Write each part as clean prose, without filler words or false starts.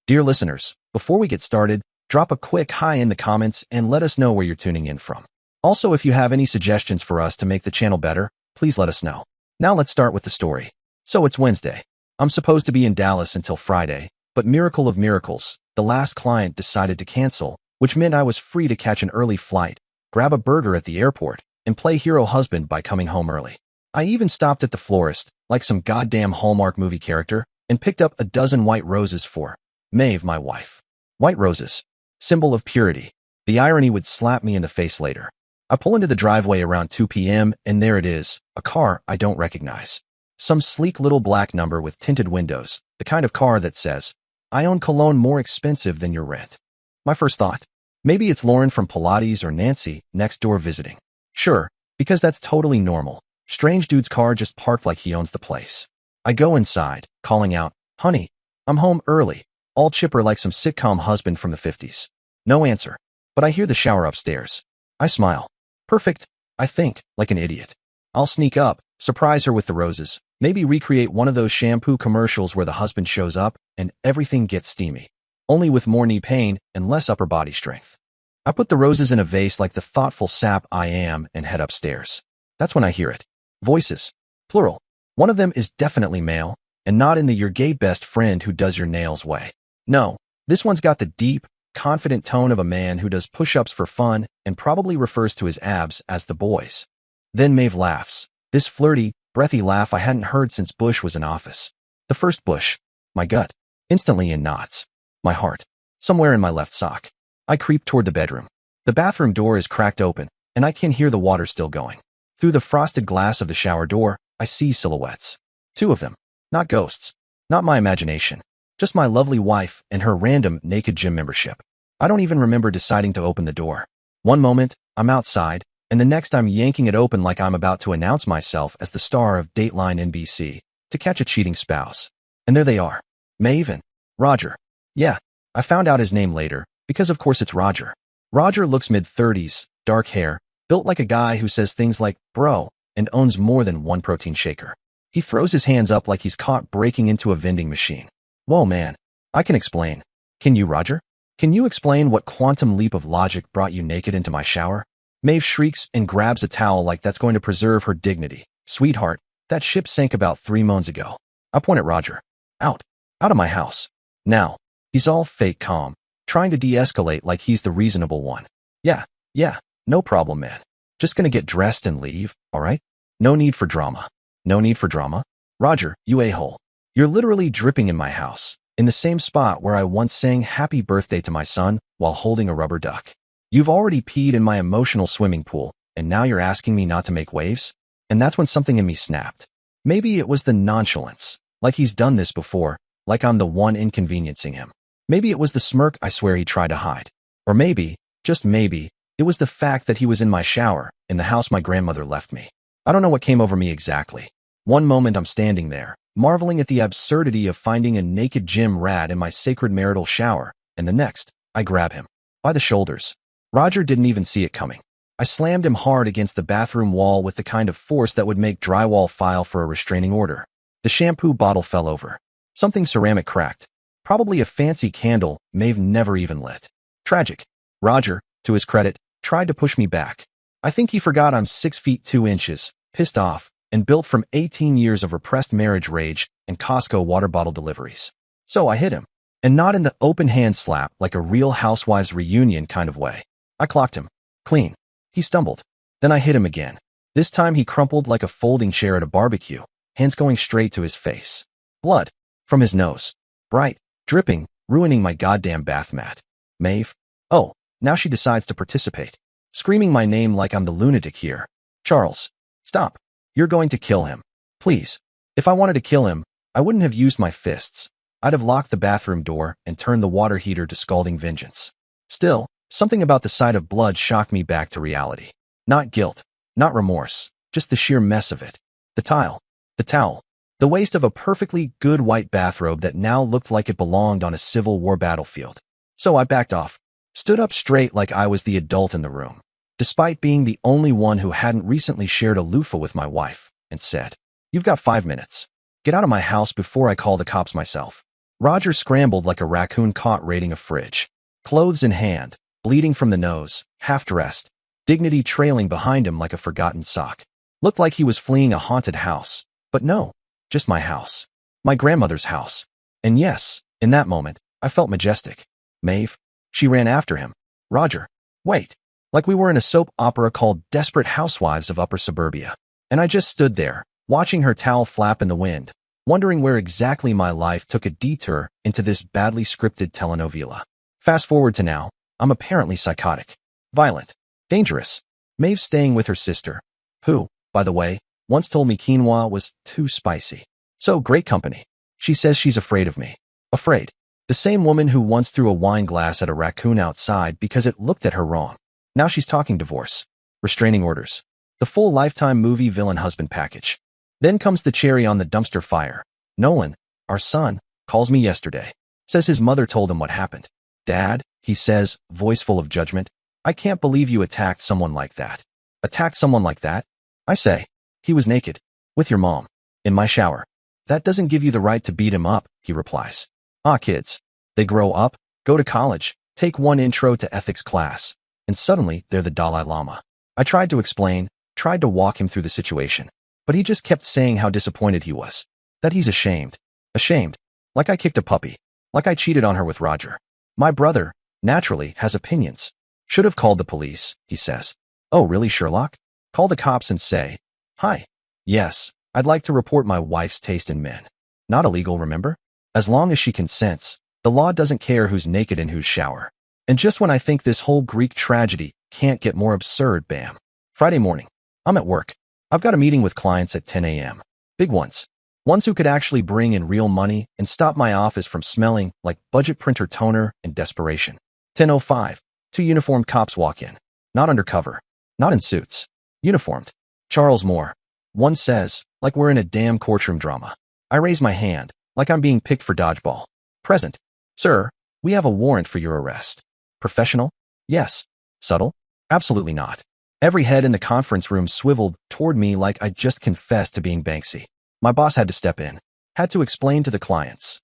Dear listeners, before we get started, drop a quick hi in the comments and let us know where you're tuning in from. Also, if you have any suggestions for us to make the channel better, please let us know. Now let's start with the story. So it's Wednesday. I'm supposed to be in Dallas until Friday, but miracle of miracles, the last client decided to cancel, which meant I was free to catch an early flight, grab a burger at the airport, and play hero husband by coming home early. I even stopped at the florist, like some goddamn Hallmark movie character, and picked up a dozen white roses for Maeve, my wife. White roses. Symbol of purity. The irony would slap me in the face later. I pull into the driveway around 2 p.m., and there it is, a car I don't recognize. Some sleek little black number with tinted windows, the kind of car that says, I own cologne more expensive than your rent. My first thought, maybe it's Lauren from Pilates or Nancy next door visiting. Sure, because that's totally normal. Strange dude's car just parked like he owns the place. I go inside, calling out, honey, I'm home early, all chipper like some sitcom husband from the 50s. No answer, but I hear the shower upstairs. I smile. Perfect, I think, like an idiot. I'll sneak up, surprise her with the roses, maybe recreate one of those shampoo commercials where the husband shows up and everything gets steamy, only with more knee pain and less upper body strength. I put the roses in a vase like the thoughtful sap I am and head upstairs. That's when I hear it. Voices. Plural. One of them is definitely male, and not in the your gay best friend who does your nails way. No, this one's got the deep, confident tone of a man who does push-ups for fun and probably refers to his abs as the boys. Then Maeve laughs. This flirty, breathy laugh I hadn't heard since Bush was in office. The first Bush. My gut. Instantly in knots. My heart. Somewhere in my left sock. I creep toward the bedroom. The bathroom door is cracked open, and I can hear the water still going. Through the frosted glass of the shower door, I see silhouettes. Two of them. Not ghosts. Not my imagination. Just my lovely wife and her random naked gym membership. I don't even remember deciding to open the door. One moment, I'm outside, and the next I'm yanking it open like I'm about to announce myself as the star of Dateline NBC to catch a cheating spouse. And there they are. Maeve and Roger. Yeah, I found out his name later, because of course it's Roger. Roger looks mid-30s, dark hair, built like a guy who says things like, bro, and owns more than one protein shaker. He throws his hands up like he's caught breaking into a vending machine. Whoa, man. I can explain. Can you, Roger? Can you explain what quantum leap of logic brought you naked into my shower? Maeve shrieks and grabs a towel like that's going to preserve her dignity. Sweetheart, that ship sank about 3 moons ago. I point at Roger. Out. Out of my house. Now. He's all fake calm, trying to de-escalate like he's the reasonable one. Yeah, no problem, man. Just gonna get dressed and leave, all right? No need for drama. No need for drama? Roger, you a-hole. You're literally dripping in my house, in the same spot where I once sang happy birthday to my son while holding a rubber duck. You've already peed in my emotional swimming pool, and now you're asking me not to make waves? And that's when something in me snapped. Maybe it was the nonchalance, like he's done this before, like I'm the one inconveniencing him. Maybe it was the smirk I swear he tried to hide. Or maybe, just maybe, it was the fact that he was in my shower, in the house my grandmother left me. I don't know what came over me exactly. One moment I'm standing there, marveling at the absurdity of finding a naked gym rat in my sacred marital shower, and the next, I grab him. By the shoulders. Roger didn't even see it coming. I slammed him hard against the bathroom wall with the kind of force that would make drywall file for a restraining order. The shampoo bottle fell over. Something ceramic cracked. Probably a fancy candle Maeve never even lit. Tragic. Roger, to his credit, tried to push me back. I think he forgot I'm 6 feet 2 inches, pissed off, and built from 18 years of repressed marriage rage and Costco water bottle deliveries. So I hit him. And not in the open hand slap like a Real Housewives reunion kind of way. I clocked him. Clean. He stumbled. Then I hit him again. This time he crumpled like a folding chair at a barbecue, hands going straight to his face. Blood. From his nose. Bright. Dripping. Ruining my goddamn bath mat. Maeve. Oh, now she decides to participate. Screaming my name like I'm the lunatic here. Charles. Stop. You're going to kill him. Please. If I wanted to kill him, I wouldn't have used my fists. I'd have locked the bathroom door and turned the water heater to scalding vengeance. Still, something about the sight of blood shocked me back to reality. Not guilt, not remorse, just the sheer mess of it. The towel, the waste of a perfectly good white bathrobe that now looked like it belonged on a Civil War battlefield. So I backed off, stood up straight like I was the adult in the room, despite being the only one who hadn't recently shared a loofah with my wife, and said, "You've got 5 minutes. Get out of my house before I call the cops myself." Roger scrambled like a raccoon caught raiding a fridge. Clothes in hand, bleeding from the nose, half-dressed, dignity trailing behind him like a forgotten sock. Looked like he was fleeing a haunted house. But no, just my house. My grandmother's house. And yes, in that moment, I felt majestic. Maeve. She ran after him. Roger. Wait. Like we were in a soap opera called Desperate Housewives of Upper Suburbia. And I just stood there, watching her towel flap in the wind, wondering where exactly my life took a detour into this badly scripted telenovela. Fast forward to now, I'm apparently psychotic, violent, dangerous. Maeve's staying with her sister, who, by the way, once told me quinoa was too spicy. So great company. She says she's afraid of me. Afraid. The same woman who once threw a wine glass at a raccoon outside because it looked at her wrong. Now she's talking divorce, restraining orders, the full Lifetime movie villain husband package. Then comes the cherry on the dumpster fire. Nolan, our son, calls me yesterday. Says his mother told him what happened. Dad, he says, voice full of judgment, I can't believe you attacked someone like that. Attacked someone like that? I say, he was naked, with your mom, in my shower. That doesn't give you the right to beat him up, he replies. Ah, kids. They grow up, go to college, take one intro to ethics class, and suddenly they're the Dalai Lama. I tried to explain, tried to walk him through the situation, but he just kept saying how disappointed he was, that he's ashamed. Ashamed. Like I kicked a puppy, like I cheated on her with Roger. My brother, naturally, has opinions. Should have called the police, he says. Oh, really, Sherlock? Call the cops and say, hi. Yes, I'd like to report my wife's taste in men. Not illegal, remember? As long as she consents, the law doesn't care who's naked in whose shower. And just when I think this whole Greek tragedy can't get more absurd, bam. Friday morning. I'm at work. I've got a meeting with clients at 10 a.m. Big ones. Ones who could actually bring in real money and stop my office from smelling like budget printer toner and desperation. 10:05. Two uniformed cops walk in. Not undercover. Not in suits. Uniformed. Charles Moore. One says, like we're in a damn courtroom drama. I raise my hand, like I'm being picked for dodgeball. Present. Sir, we have a warrant for your arrest. Professional? Yes. Subtle? Absolutely not. Every head in the conference room swiveled toward me like I'd just confessed to being Banksy. My boss had to step in. Had to explain to the clients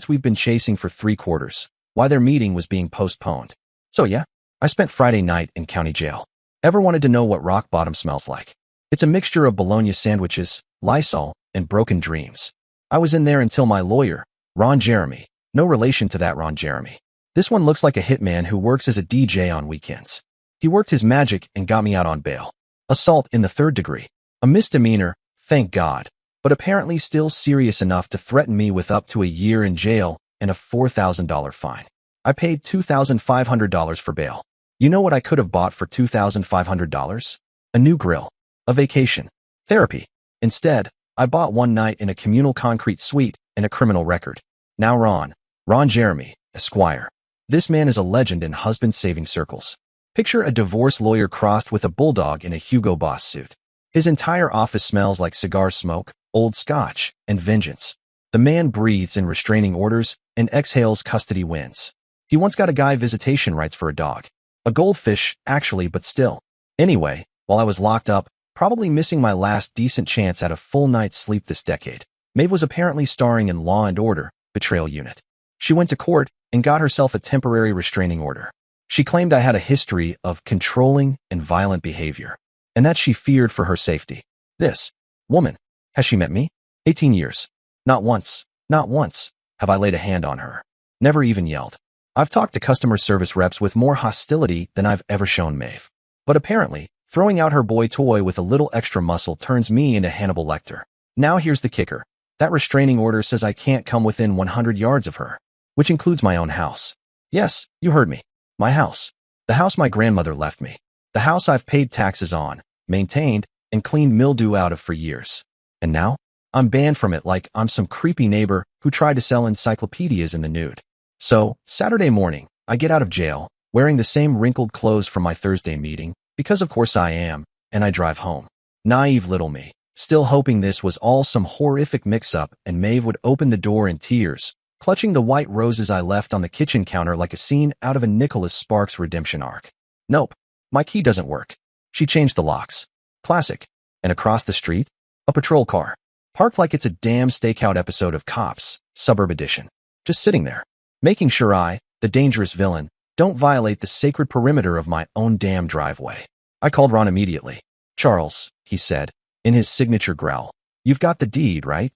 we've been chasing for 3 quarters, why their meeting was being postponed. So yeah, I spent Friday night in county jail. Ever wanted to know what rock bottom smells like? It's a mixture of bologna sandwiches, Lysol, and broken dreams. I was in there until my lawyer, Ron Jeremy, no relation to that Ron Jeremy. This one looks like a hitman who works as a DJ on weekends. He worked his magic and got me out on bail. Assault in the 3rd degree. A misdemeanor, thank God, but apparently still serious enough to threaten me with up to a year in jail and a $4,000 fine. I paid $2,500 for bail. You know what I could have bought for $2,500? A new grill. A vacation. Therapy. Instead, I bought one night in a communal concrete suite and a criminal record. Now Ron Jeremy, Esquire. This man is a legend in husband-saving circles. Picture a divorce lawyer crossed with a bulldog in a Hugo Boss suit. His entire office smells like cigar smoke, old scotch, and vengeance. The man breathes in restraining orders and exhales custody wins. He once got a guy visitation rights for a dog. A goldfish, actually, but still. Anyway, while I was locked up, probably missing my last decent chance at a full night's sleep this decade, Maeve was apparently starring in Law & Order, Betrayal Unit. She went to court and got herself a temporary restraining order. She claimed I had a history of controlling and violent behavior, and that she feared for her safety. This woman, has she met me? 18 years. Not once have I laid a hand on her. Never even yelled. I've talked to customer service reps with more hostility than I've ever shown Maeve. But apparently, throwing out her boy toy with a little extra muscle turns me into Hannibal Lecter. Now here's the kicker. That restraining order says I can't come within 100 yards of her, which includes my own house. Yes, you heard me. My house. The house my grandmother left me. The house I've paid taxes on, maintained, and cleaned mildew out of for years. And now, I'm banned from it like I'm some creepy neighbor who tried to sell encyclopedias in the nude. So, Saturday morning, I get out of jail, wearing the same wrinkled clothes from my Thursday meeting, because of course I am, and I drive home. Naive little me, still hoping this was all some horrific mix-up and Maeve would open the door in tears, clutching the white roses I left on the kitchen counter like a scene out of a Nicholas Sparks redemption arc. Nope, my key doesn't work. She changed the locks. Classic. And across the street, a patrol car. Parked like it's a damn stakeout episode of Cops, Suburb Edition. just sitting there, making sure I, the dangerous villain, don't violate the sacred perimeter of my own damn driveway. I called Ron immediately. Charles, he said, in his signature growl, you've got the deed, right?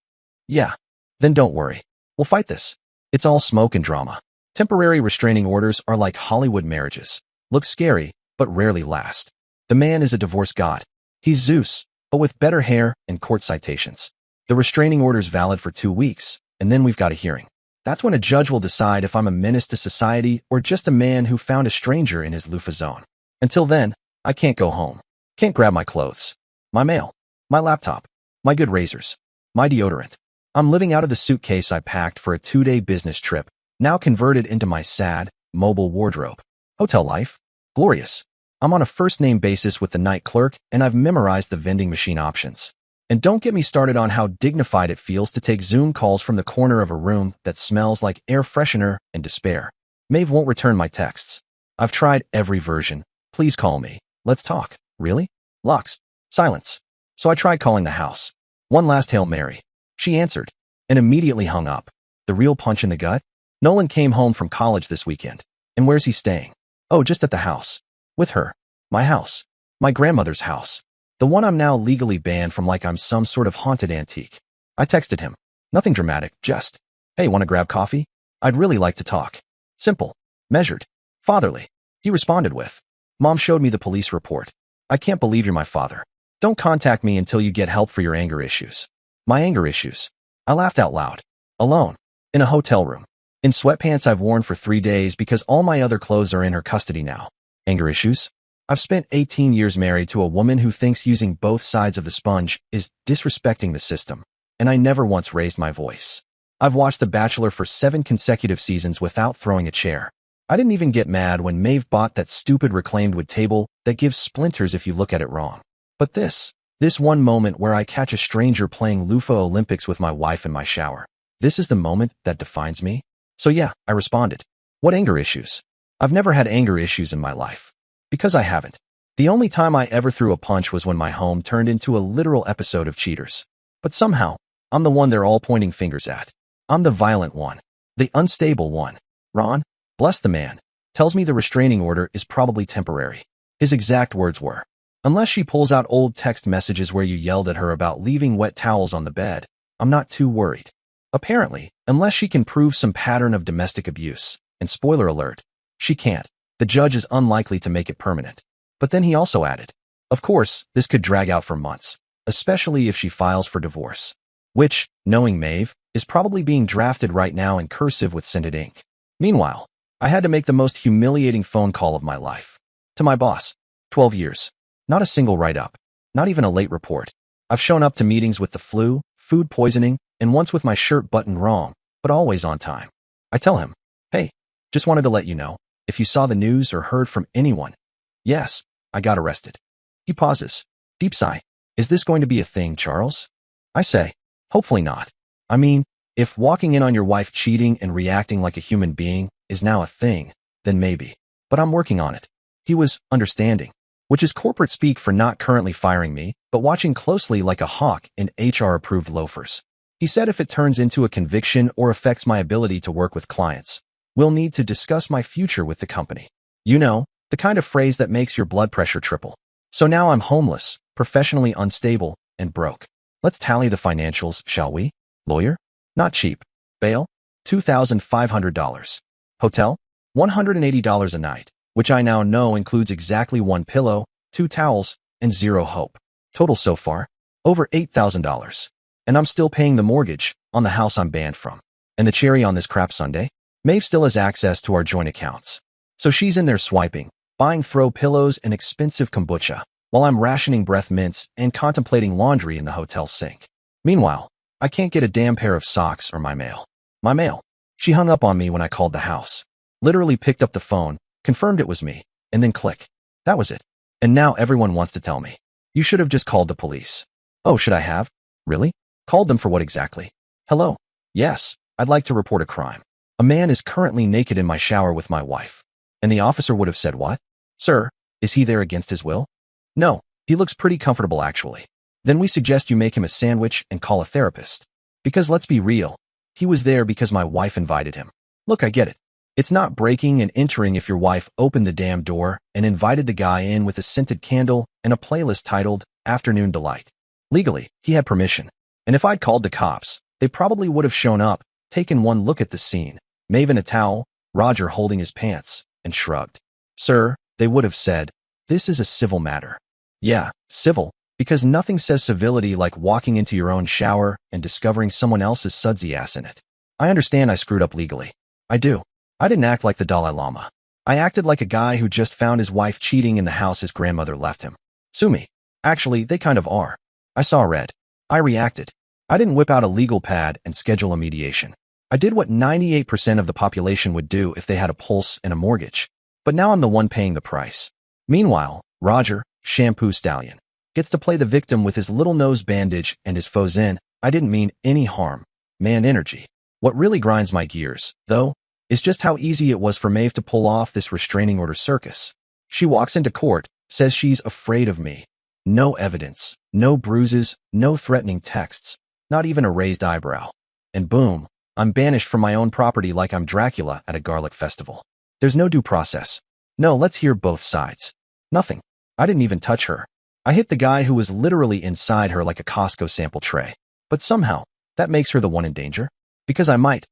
Yeah. Then don't worry. We'll fight this. It's all smoke and drama. Temporary restraining orders are like Hollywood marriages. Look scary, but rarely last. The man is a divorce god. He's Zeus, but with better hair and court citations. The restraining order's valid for 2 weeks, and then we've got a hearing. That's when a judge will decide if I'm a menace to society or just a man who found a stranger in his loofah zone. Until then, I can't go home. Can't grab my clothes, my mail, my laptop, my good razors, my deodorant. I'm living out of the suitcase I packed for a 2-day business trip, now converted into my sad, mobile wardrobe. Hotel life? Glorious. I'm on a first-name basis with the night clerk, and I've memorized the vending machine options. And don't get me started on how dignified it feels to take Zoom calls from the corner of a room that smells like air freshener and despair. Maeve won't return my texts. I've tried every version. Please call me. Let's talk. Really? Locks. Silence. So I tried calling the house. One last Hail Mary. She answered, and immediately hung up. The real punch in the gut? Nolan came home from college this weekend. And where's he staying? Oh, just at the house. With her. My house. My grandmother's house. The one I'm now legally banned from like I'm some sort of haunted antique. I texted him. Nothing dramatic, just, hey, want to grab coffee? I'd really like to talk. Simple. Measured. Fatherly. He responded with, Mom showed me the police report. I can't believe you're my father. Don't contact me until you get help for your anger issues. My anger issues. I laughed out loud. Alone. In a hotel room. In sweatpants I've worn for 3 days because all my other clothes are in her custody now. Anger issues? I've spent 18 years married to a woman who thinks using both sides of the sponge is disrespecting the system, and I never once raised my voice. I've watched The Bachelor for 7 consecutive seasons without throwing a chair. I didn't even get mad when Maeve bought that stupid reclaimed wood table that gives splinters if you look at it wrong. But this one moment where I catch a stranger playing loofah Olympics with my wife in my shower, this is the moment that defines me. So yeah, I responded. What anger issues? I've never had anger issues in my life. Because I haven't. The only time I ever threw a punch was when my home turned into a literal episode of Cheaters. But somehow, I'm the one they're all pointing fingers at. I'm the violent one. The unstable one. Ron, bless the man, tells me the restraining order is probably temporary. His exact words were, unless she pulls out old text messages where you yelled at her about leaving wet towels on the bed, I'm not too worried. Apparently, unless she can prove some pattern of domestic abuse. And spoiler alert, she can't. The judge is unlikely to make it permanent. But then he also added, of course, this could drag out for months, especially if she files for divorce. Which, knowing Maeve, is probably being drafted right now in cursive with scented ink. Meanwhile, I had to make the most humiliating phone call of my life. To my boss. 12 years. Not a single write-up. Not even a late report. I've shown up to meetings with the flu, food poisoning, and once with my shirt buttoned wrong, but always on time. I tell him, hey, just wanted to let you know. If you saw the news or heard from anyone. Yes, I got arrested. He pauses. Deep sigh. Is this going to be a thing, Charles? I say, hopefully not. I mean, if walking in on your wife cheating and reacting like a human being is now a thing, then maybe. But I'm working on it. He was understanding, which is corporate speak for not currently firing me, but watching closely like a hawk in HR-approved loafers. He said if it turns into a conviction or affects my ability to work with clients, we'll need to discuss my future with the company. You know, the kind of phrase that makes your blood pressure triple. So now I'm homeless, professionally unstable, and broke. Let's tally the financials, shall we? Lawyer? Not cheap. Bail? $2,500. Hotel? $180 a night, which I now know includes exactly 1 pillow, 2 towels, and 0 hope. Total so far? Over $8,000. And I'm still paying the mortgage on the house I'm banned from. And the cherry on this crap sundae? Maeve still has access to our joint accounts. So she's in there swiping, buying throw pillows and expensive kombucha, while I'm rationing breath mints and contemplating laundry in the hotel sink. Meanwhile, I can't get a damn pair of socks or my mail. My mail. She hung up on me when I called the house. Literally picked up the phone, confirmed it was me, and then click. That was it. And now everyone wants to tell me. You should have just called the police. Oh, should I have? Really? Called them for what exactly? Hello? Yes, I'd like to report a crime. A man is currently naked in my shower with my wife. And the officer would have said what? Sir, is he there against his will? No, he looks pretty comfortable actually. Then we suggest you make him a sandwich and call a therapist. Because let's be real, He was there because my wife invited him. Look, I get it. It's not breaking and entering if your wife opened the damn door and invited the guy in with a scented candle and a playlist titled Afternoon Delight. Legally, he had permission. And if I'd called the cops, they probably would have shown up, taken one look at the scene, Maeve in a towel, Roger holding his pants, and shrugged. Sir, they would have said, this is a civil matter. Yeah, civil, because nothing says civility like walking into your own shower and discovering someone else's sudsy ass in it. I understand I screwed up legally. I do. I didn't act like the Dalai Lama. I acted like a guy who just found his wife cheating in the house his grandmother left him. Sue me. Actually, they kind of are. I saw red. I reacted. I didn't whip out a legal pad and schedule a mediation. I did what 98% of the population would do if they had a pulse and a mortgage. But now I'm the one paying the price. Meanwhile, Roger, shampoo stallion, gets to play the victim with his little nose bandage and his faux in. I didn't mean any harm. Man energy. What really grinds my gears, though, is just how easy it was for Maeve to pull off this restraining order circus. She walks into court, says she's afraid of me. No evidence, no bruises, no threatening texts, not even a raised eyebrow. And boom, I'm banished from my own property like I'm Dracula at a garlic festival. There's no due process. No, let's hear both sides. Nothing. I didn't even touch her. I hit the guy who was literally inside her like a Costco sample tray. But somehow, that makes her the one in danger. Because I might,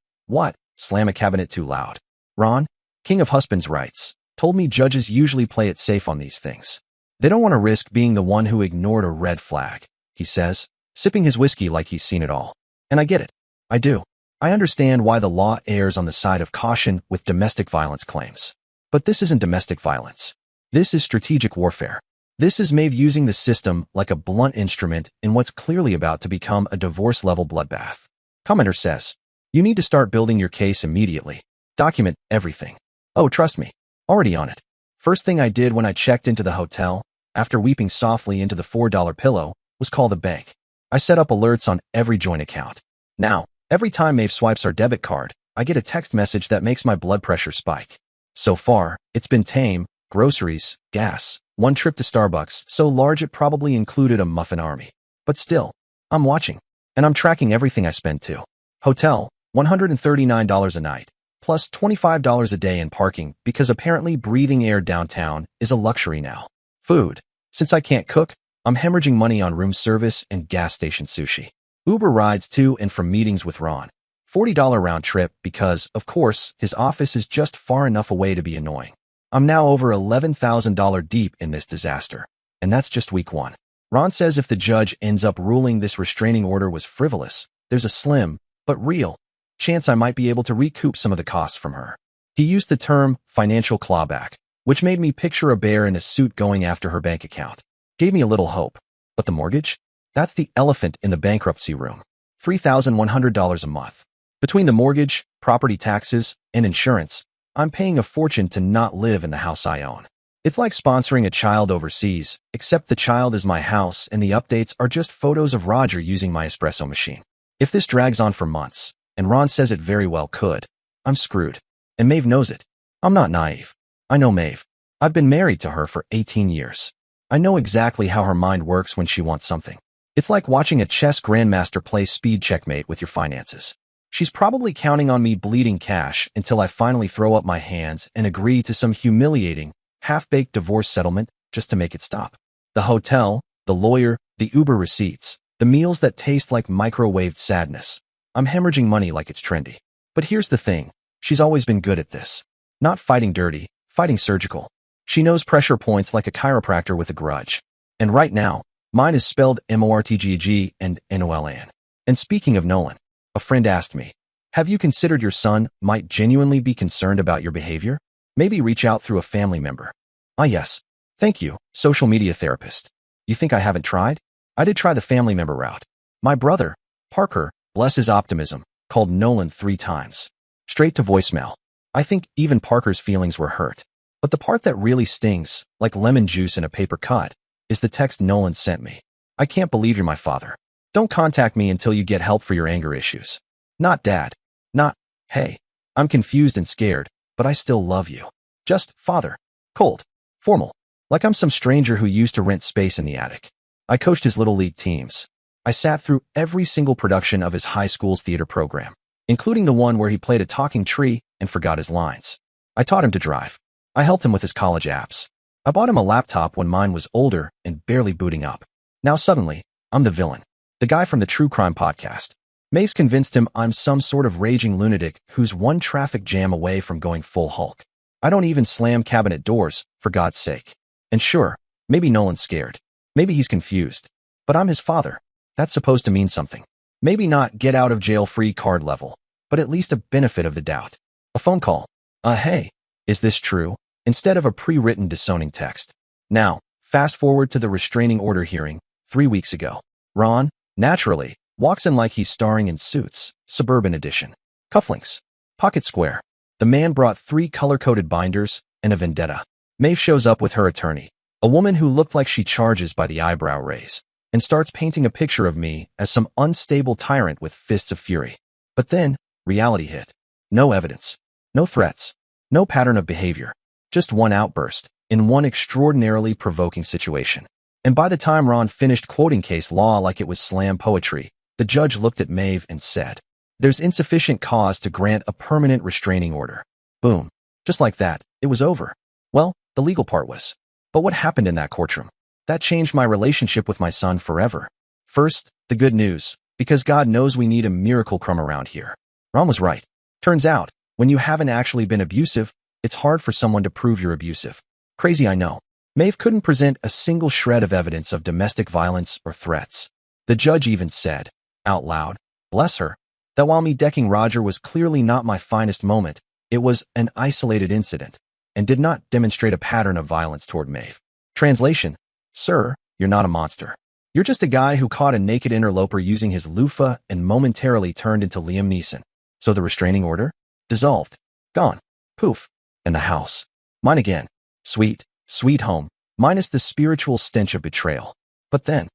slam a cabinet too loud. Ron, king of husbands' rights, told me judges usually play it safe on these things. They don't want to risk being the one who ignored a red flag, he says, sipping his whiskey like he's seen it all. And I get it. I do. I understand why the law errs on the side of caution with domestic violence claims. But this isn't domestic violence. This is strategic warfare. This is Maeve using the system like a blunt instrument in what's clearly about to become a divorce-level bloodbath. Commenter says, you need to start building your case immediately. Document everything. Oh, trust me. Already on it. First thing I did when I checked into the hotel, after weeping softly into the $4 pillow, was call the bank. I set up alerts on every joint account. Now, every time Maeve swipes our debit card, I get a text message that makes my blood pressure spike. So far, it's been tame, groceries, gas, one trip to Starbucks, so large it probably included a muffin army. But still, I'm watching. And I'm tracking everything I spend too. Hotel, $139 a night, plus $25 a day in parking because apparently breathing air downtown is a luxury now. Food. Since I can't cook, I'm hemorrhaging money on room service and gas station sushi. Uber rides to and from meetings with Ron. $40 round trip because, of course, his office is just far enough away to be annoying. I'm now over $11,000 deep in this disaster. And that's just week one. Ron says if the judge ends up ruling this restraining order was frivolous, there's a slim, but real, chance I might be able to recoup some of the costs from her. He used the term financial clawback, which made me picture a bear in a suit going after her bank account. Gave me a little hope. But the mortgage? That's the elephant in the bankruptcy room. $3,100 a month. Between the mortgage, property taxes, and insurance, I'm paying a fortune to not live in the house I own. It's like sponsoring a child overseas, except the child is my house and the updates are just photos of Roger using my espresso machine. If this drags on for months, and Ron says it very well could, I'm screwed. And Maeve knows it. I'm not naive. I know Maeve. I've been married to her for 18 years. I know exactly how her mind works when she wants something. It's like watching a chess grandmaster play speed checkmate with your finances. She's probably counting on me bleeding cash until I finally throw up my hands and agree to some humiliating, half-baked divorce settlement just to make it stop. The hotel, the lawyer, the Uber receipts, the meals that taste like microwaved sadness. I'm hemorrhaging money like it's trendy. But here's the thing. She's always been good at this. Not fighting dirty, fighting surgical. She knows pressure points like a chiropractor with a grudge. And right now, mine is spelled M-O-R-T-G-G and N-O-L-A-N. And speaking of Nolan, a friend asked me, have you considered your son might genuinely be concerned about your behavior? Maybe reach out through a family member. Ah yes. Thank you, social media therapist. You think I haven't tried? I did try the family member route. My brother, Parker, bless his optimism, called Nolan 3 times. Straight to voicemail. I think even Parker's feelings were hurt. But the part that really stings, like lemon juice in a paper cut, is the text Nolan sent me. I can't believe you're my father. Don't contact me until you get help for your anger issues. Not dad. Not, hey, I'm confused and scared, but I still love you. Just father. Cold. Formal. Like I'm some stranger who used to rent space in the attic. I coached his little league teams. I sat through every single production of his high school's theater program. including the one where he played a talking tree and forgot his lines. I taught him to drive. I helped him with his college apps. I bought him a laptop when mine was older and barely booting up. Now suddenly, I'm the villain. The guy from the true crime podcast. Maeve's convinced him I'm some sort of raging lunatic who's one traffic jam away from going full Hulk. I don't even slam cabinet doors, for God's sake. And sure, maybe Nolan's scared. Maybe he's confused. But I'm his father. That's supposed to mean something. Maybe not get out of jail free card level, but at least a benefit of the doubt. A phone call. Hey, is this true? Instead of a pre-written disowning text. Now, fast forward to the restraining order hearing 3 weeks ago. Ron, naturally, walks in like he's starring in Suits, Suburban Edition. Cufflinks. Pocket square. The man brought 3 color-coded binders and a vendetta. Maeve shows up with her attorney, a woman who looked like she charges by the eyebrow raise, and starts painting a picture of me as some unstable tyrant with fists of fury. But then, reality hit. No evidence. No threats. No pattern of behavior. Just one outburst, in one extraordinarily provoking situation. And by the time Ron finished quoting case law like it was slam poetry, the judge looked at Maeve and said, "There's insufficient cause to grant a permanent restraining order." Boom. Just like that, it was over. Well, the legal part was. But what happened in that courtroom? That changed my relationship with my son forever. First, the good news, because God knows we need a miracle crumb around here. Ron was right. Turns out, when you haven't actually been abusive, it's hard for someone to prove you're abusive. Crazy, I know. Maeve couldn't present a single shred of evidence of domestic violence or threats. The judge even said, out loud, bless her, that while me decking Roger was clearly not my finest moment, it was an isolated incident, and did not demonstrate a pattern of violence toward Maeve. Translation: Sir, you're not a monster. You're just a guy who caught a naked interloper using his loofah and momentarily turned into Liam Neeson. So the restraining order? Dissolved. Gone. Poof. And the house. Mine again. Sweet, sweet home, minus the spiritual stench of betrayal. But then,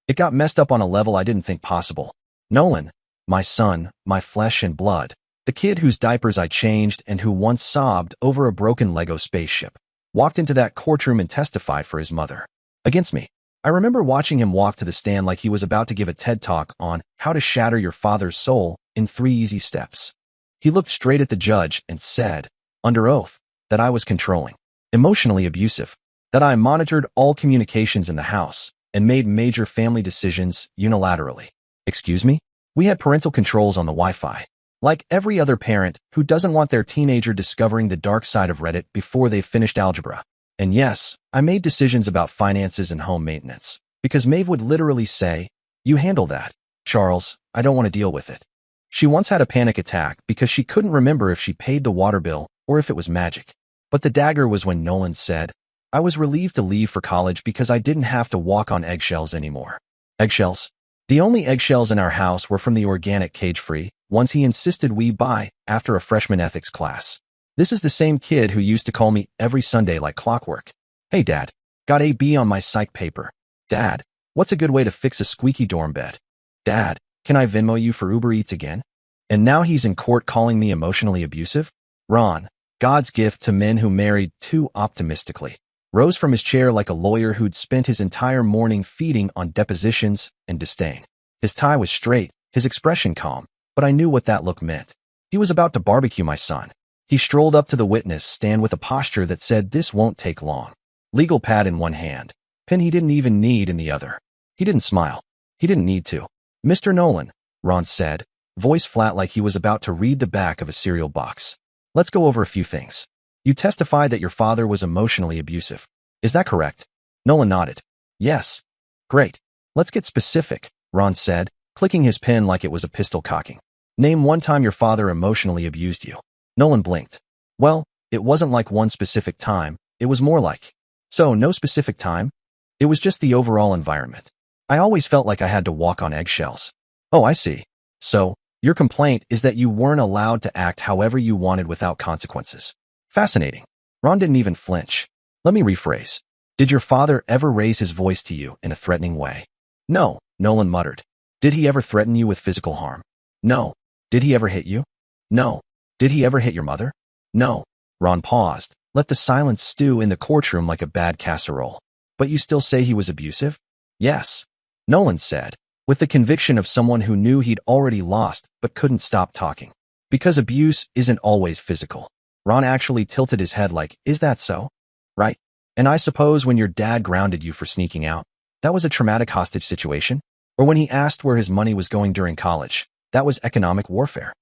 it got messed up on a level I didn't think possible. Nolan, my son, my flesh and blood, the kid whose diapers I changed and who once sobbed over a broken Lego spaceship, walked into that courtroom and testified for his mother. Against me. I remember watching him walk to the stand like he was about to give a TED Talk on how to shatter your father's soul in 3 easy steps. He looked straight at the judge and said, under oath, that I was controlling, emotionally abusive, that I monitored all communications in the house and made major family decisions unilaterally. Excuse me? We had parental controls on the Wi-Fi. Like every other parent who doesn't want their teenager discovering the dark side of Reddit before they've finished algebra. And yes, I made decisions about finances and home maintenance, because Maeve would literally say, "You handle that, Charles, I don't want to deal with it." She once had a panic attack because she couldn't remember if she paid the water bill or if it was magic. But the dagger was when Nolan said, "I was relieved to leave for college because I didn't have to walk on eggshells anymore." Eggshells? The only eggshells in our house were from the organic cage-free ones he insisted we buy after a freshman ethics class. This is the same kid who used to call me every Sunday like clockwork. "Hey Dad, got a B on my psych paper." "Dad, what's a good way to fix a squeaky dorm bed?" "Dad, can I Venmo you for Uber Eats again?" And now he's in court calling me emotionally abusive? Ron, God's gift to men who married too optimistically, rose from his chair like a lawyer who'd spent his entire morning feeding on depositions and disdain. His tie was straight, his expression calm, but I knew what that look meant. He was about to barbecue my son. He strolled up to the witness stand with a posture that said this won't take long. Legal pad in one hand, pen he didn't even need in the other. He didn't smile. He didn't need to. "Mr. Nolan," Ron said, voice flat like he was about to read the back of a cereal box. "Let's go over a few things. You testified that your father was emotionally abusive. Is that correct?" Nolan nodded. "Yes." "Great. Let's get specific," Ron said, clicking his pen like it was a pistol cocking. "Name one time your father emotionally abused you." Nolan blinked. "Well, it wasn't like one specific time, it was more like." "So, no specific time?" "It was just the overall environment. I always felt like I had to walk on eggshells." "Oh, I see. So, your complaint is that you weren't allowed to act however you wanted without consequences." Fascinating. Ron didn't even flinch. "Let me rephrase. Did your father ever raise his voice to you in a threatening way?" "No," Nolan muttered. "Did he ever threaten you with physical harm?" "No." "Did he ever hit you?" "No." "Did he ever hit your mother?" "No." Ron paused, let the silence stew in the courtroom like a bad casserole. "But you still say he was abusive?" "Yes." Nolan said, with the conviction of someone who knew he'd already lost but couldn't stop talking. Because abuse isn't always physical. Ron actually tilted his head like, is that so? Right? And I suppose when your dad grounded you for sneaking out, that was a traumatic hostage situation? Or when he asked where his money was going during college, that was economic warfare?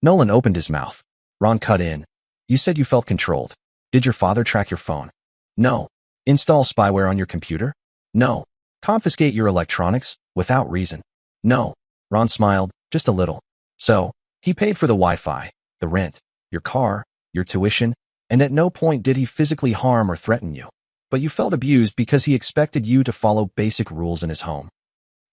Nolan opened his mouth. Ron cut in. You said you felt controlled. Did your father track your phone? No. Install spyware on your computer? No. Confiscate your electronics without reason? No. Ron smiled, just a little. So, he paid for the Wi-Fi, the rent, your car, your tuition, and at no point did he physically harm or threaten you. But you felt abused because he expected you to follow basic rules in his home.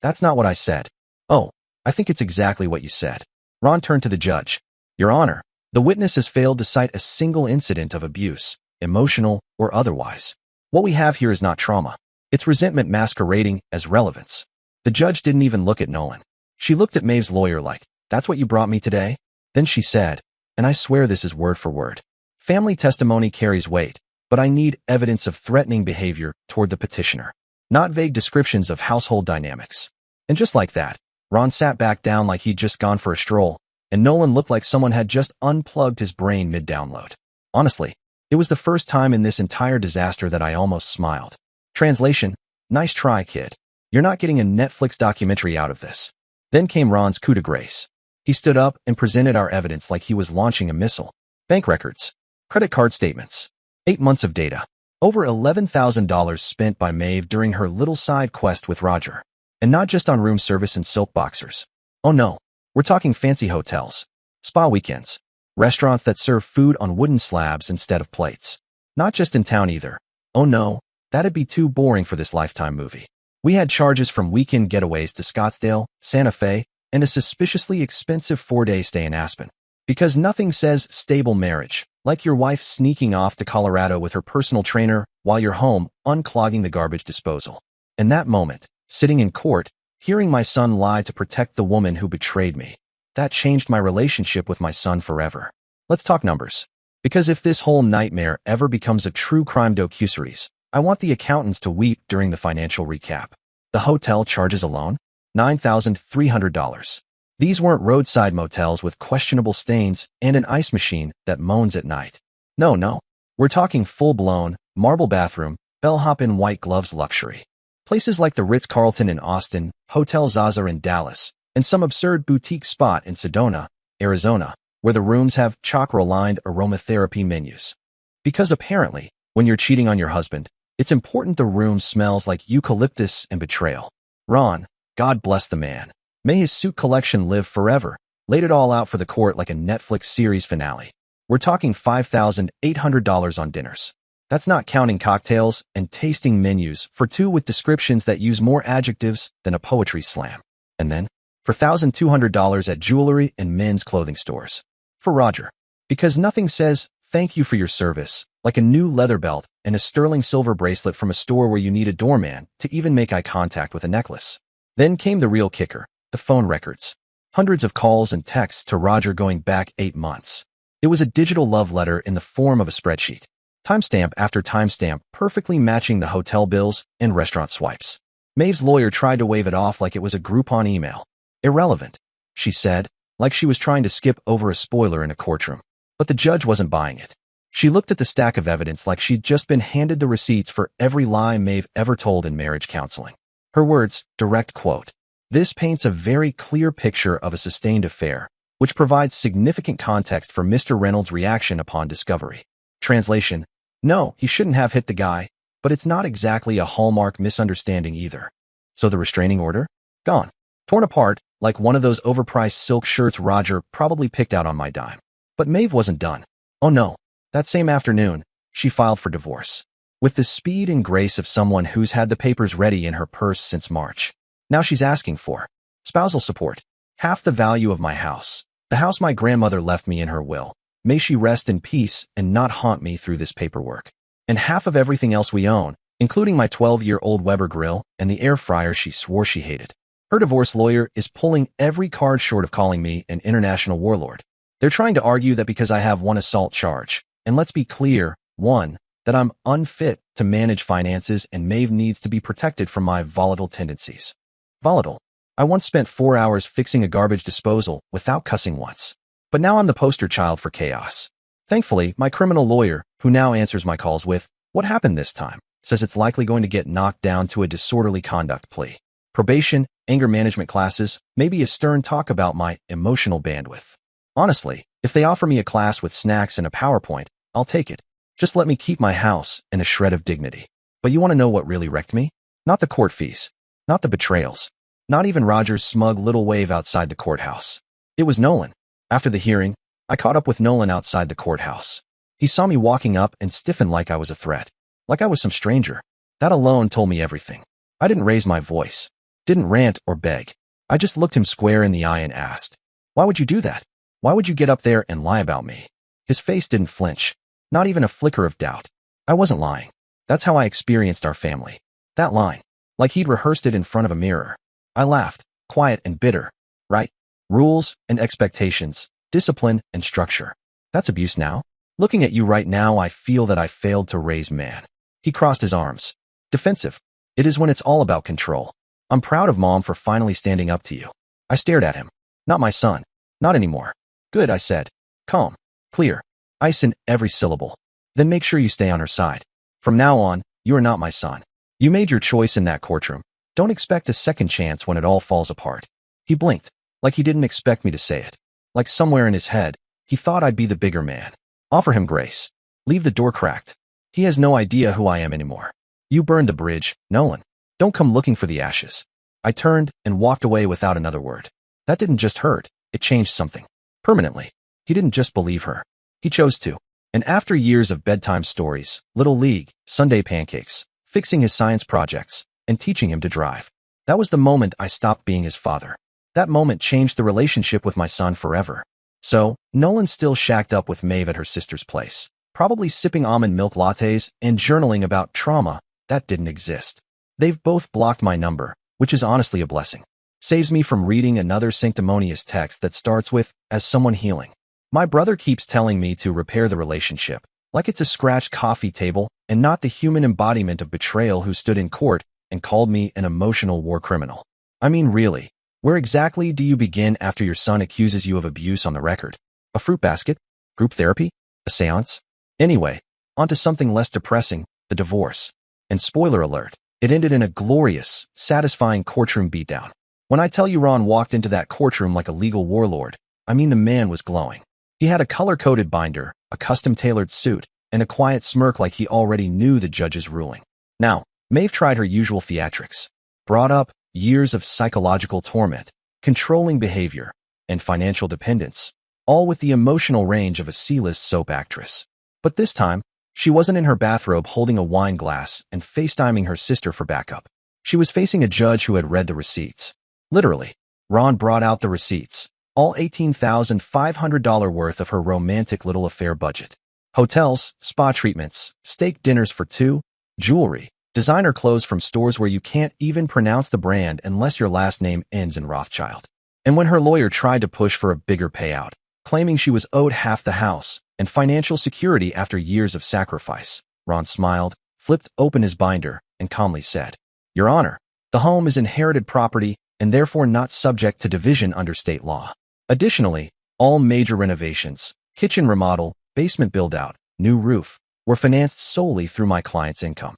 That's not what I said. Oh, I think it's exactly what you said. Ron turned to the judge. Your Honor, the witness has failed to cite a single incident of abuse, emotional or otherwise. What we have here is not trauma. It's resentment masquerading as relevance. The judge didn't even look at Nolan. She looked at Maeve's lawyer like, that's what you brought me today? Then she said, and I swear this is word for word. Family testimony carries weight, but I need evidence of threatening behavior toward the petitioner, not vague descriptions of household dynamics. And just like that, Ron sat back down like he'd just gone for a stroll, and Nolan looked like someone had just unplugged his brain mid-download. Honestly, it was the first time in this entire disaster that I almost smiled. Translation, nice try, kid. You're not getting a Netflix documentary out of this. Then came Ron's coup de grace. He stood up and presented our evidence like he was launching a missile. Bank records, credit card statements, 8 months of data, over $11,000 spent by Maeve during her little side quest with Roger. And not just on room service and silk boxers. Oh no, we're talking fancy hotels, spa weekends, restaurants that serve food on wooden slabs instead of plates. Not just in town either. Oh no, that'd be too boring for this Lifetime movie. We had charges from weekend getaways to Scottsdale, Santa Fe, and a suspiciously expensive 4-day stay in Aspen. Because nothing says stable marriage, like your wife sneaking off to Colorado with her personal trainer while you're home unclogging the garbage disposal. In that moment, sitting in court, hearing my son lie to protect the woman who betrayed me, that changed my relationship with my son forever. Let's talk numbers. Because if this whole nightmare ever becomes a true crime docuseries, I want the accountants to weep during the financial recap. The hotel charges alone? $9,300. These weren't roadside motels with questionable stains and an ice machine that moans at night. No. We're talking full-blown, marble bathroom, bellhop in white gloves luxury. Places like the Ritz-Carlton in Austin, Hotel Zaza in Dallas, and some absurd boutique spot in Sedona, Arizona, where the rooms have chakra-lined aromatherapy menus. Because apparently, when you're cheating on your husband, it's important the room smells like eucalyptus and betrayal. Ron, God bless the man. May his suit collection live forever, laid it all out for the court like a Netflix series finale. We're talking $5,800 on dinners. That's not counting cocktails and tasting menus for two with descriptions that use more adjectives than a poetry slam. And then, for $1,200 at jewelry and men's clothing stores. For Roger. Because nothing says, thank you for your service, like a new leather belt and a sterling silver bracelet from a store where you need a doorman to even make eye contact with a necklace. Then came the real kicker, the phone records. Hundreds of calls and texts to Roger going back 8 months. It was a digital love letter in the form of a spreadsheet. Timestamp after timestamp perfectly matching the hotel bills and restaurant swipes. Maeve's lawyer tried to wave it off like it was a Groupon email. Irrelevant, she said, like she was trying to skip over a spoiler in a courtroom. But the judge wasn't buying it. She looked at the stack of evidence like she'd just been handed the receipts for every lie Maeve ever told in marriage counseling. Her words, direct quote, "This paints a very clear picture of a sustained affair, which provides significant context for Mr. Reynolds' reaction upon discovery." Translation, no, he shouldn't have hit the guy, but it's not exactly a hallmark misunderstanding either. So the restraining order? Gone. Torn apart, like one of those overpriced silk shirts Roger probably picked out on my dime. But Maeve wasn't done. Oh no. That same afternoon, she filed for divorce. With the speed and grace of someone who's had the papers ready in her purse since March. Now she's asking for spousal support. Half the value of my house. The house my grandmother left me in her will. May she rest in peace and not haunt me through this paperwork. And half of everything else we own, including my 12-year-old Weber grill and the air fryer she swore she hated. Her divorce lawyer is pulling every card short of calling me an international warlord. They're trying to argue that because I have one assault charge, and let's be clear, one, that I'm unfit to manage finances and Maeve needs to be protected from my volatile tendencies. Volatile. I once spent 4 hours fixing a garbage disposal without cussing once. But now I'm the poster child for chaos. Thankfully, my criminal lawyer, who now answers my calls with, "What happened this time?" says it's likely going to get knocked down to a disorderly conduct plea. Probation, anger management classes, maybe a stern talk about my emotional bandwidth. Honestly, if they offer me a class with snacks and a PowerPoint, I'll take it. Just let me keep my house and a shred of dignity. But you want to know what really wrecked me? Not the court fees. Not the betrayals. Not even Roger's smug little wave outside the courthouse. It was Nolan. After the hearing, I caught up with Nolan outside the courthouse. He saw me walking up and stiffened like I was a threat. Like I was some stranger. That alone told me everything. I didn't raise my voice. Didn't rant or beg. I just looked him square in the eye and asked, "Why would you do that? Why would you get up there and lie about me?" His face didn't flinch. Not even a flicker of doubt. I wasn't lying. That's how I experienced our family. That line. Like he'd rehearsed it in front of a mirror. I laughed, quiet and bitter. Right? Rules and expectations, discipline and structure. That's abuse now? Looking at you right now, I feel that I failed to raise man. He crossed his arms. Defensive. It is when it's all about control. I'm proud of Mom for finally standing up to you. I stared at him. Not my son. Not anymore. Good, I said. Calm. Clear. Ice in every syllable. Then make sure you stay on her side. From now on, you are not my son. You made your choice in that courtroom. Don't expect a second chance when it all falls apart. He blinked, like he didn't expect me to say it. Like somewhere in his head, he thought I'd be the bigger man. Offer him grace. Leave the door cracked. He has no idea who I am anymore. You burned the bridge, Nolan. Don't come looking for the ashes. I turned and walked away without another word. That didn't just hurt, it changed something. Permanently. He didn't just believe her. He chose to. And after years of bedtime stories, Little League, Sunday pancakes, fixing his science projects, and teaching him to drive, that was the moment I stopped being his father. That moment changed the relationship with my son forever. So, Nolan's still shacked up with Maeve at her sister's place, probably sipping almond milk lattes and journaling about trauma that didn't exist. They've both blocked my number, which is honestly a blessing. Saves me from reading another sanctimonious text that starts with, "As someone healing." My brother keeps telling me to repair the relationship, like it's a scratched coffee table and not the human embodiment of betrayal who stood in court and called me an emotional war criminal. I mean, really, where exactly do you begin after your son accuses you of abuse on the record? A fruit basket? Group therapy? A seance? Anyway, onto something less depressing, the divorce. And spoiler alert, it ended in a glorious, satisfying courtroom beatdown. When I tell you Ron walked into that courtroom like a legal warlord, I mean the man was glowing. He had a color-coded binder, a custom-tailored suit, and a quiet smirk like he already knew the judge's ruling. Now, Maeve tried her usual theatrics. Brought up years of psychological torment, controlling behavior, and financial dependence, all with the emotional range of a C-list soap actress. But this time, she wasn't in her bathrobe holding a wine glass and FaceTiming her sister for backup. She was facing a judge who had read the receipts. Literally, Ron brought out the receipts, all $18,500 worth of her romantic little affair budget. Hotels, spa treatments, steak dinners for two, jewelry, designer clothes from stores where you can't even pronounce the brand unless your last name ends in Rothschild. And when her lawyer tried to push for a bigger payout, claiming she was owed half the house and financial security after years of sacrifice, Ron smiled, flipped open his binder, and calmly said, "Your Honor, the home is inherited property and therefore not subject to division under state law. Additionally, all major renovations, kitchen remodel, basement build-out, new roof, were financed solely through my client's income."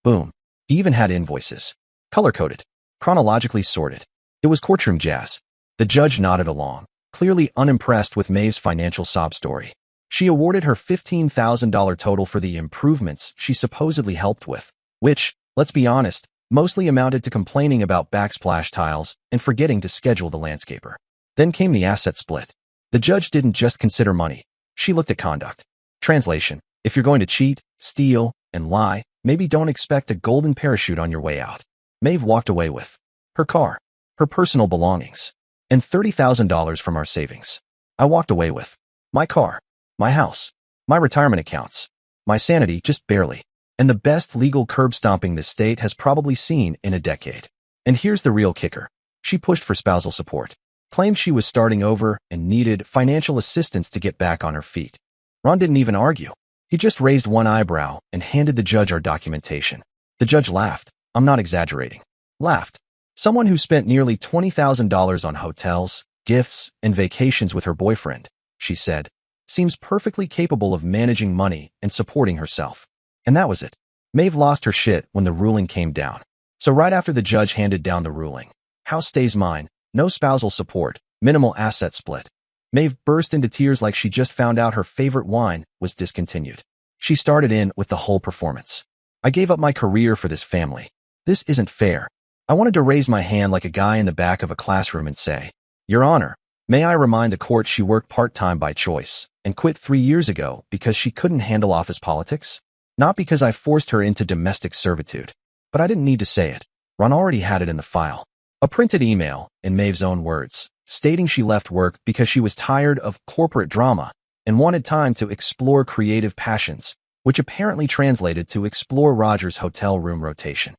Boom. He even had invoices. Color-coded. Chronologically sorted. It was courtroom jazz. The judge nodded along, clearly unimpressed with Maeve's financial sob story. She awarded her $15,000 total for the improvements she supposedly helped with, which, let's be honest, mostly amounted to complaining about backsplash tiles and forgetting to schedule the landscaper. Then came the asset split. The judge didn't just consider money. She looked at conduct. Translation: if you're going to cheat, steal, and lie, maybe don't expect a golden parachute on your way out. Maeve walked away with her car, her personal belongings, and $30,000 from our savings. I walked away with my car, my house, my retirement accounts, my sanity just barely, and the best legal curb stomping this state has probably seen in a decade. And here's the real kicker. She pushed for spousal support, claimed she was starting over and needed financial assistance to get back on her feet. Ron didn't even argue. He just raised one eyebrow and handed the judge our documentation. The judge laughed. I'm not exaggerating. Laughed. Someone who spent nearly $20,000 on hotels, gifts, and vacations with her boyfriend, she said, seems perfectly capable of managing money and supporting herself. And that was it. Maeve lost her shit when the ruling came down. So right after the judge handed down the ruling, house stays mine, no spousal support, minimal asset split, Maeve burst into tears like she just found out her favorite wine was discontinued. She started in with the whole performance. I gave up my career for this family. This isn't fair. I wanted to raise my hand like a guy in the back of a classroom and say, Your Honor, may I remind the court she worked part-time by choice and quit 3 years ago because she couldn't handle office politics? Not because I forced her into domestic servitude. But I didn't need to say it. Ron already had it in the file. A printed email, in Maeve's own words, stating she left work because she was tired of corporate drama and wanted time to explore creative passions, which apparently translated to explore Roger's hotel room rotation.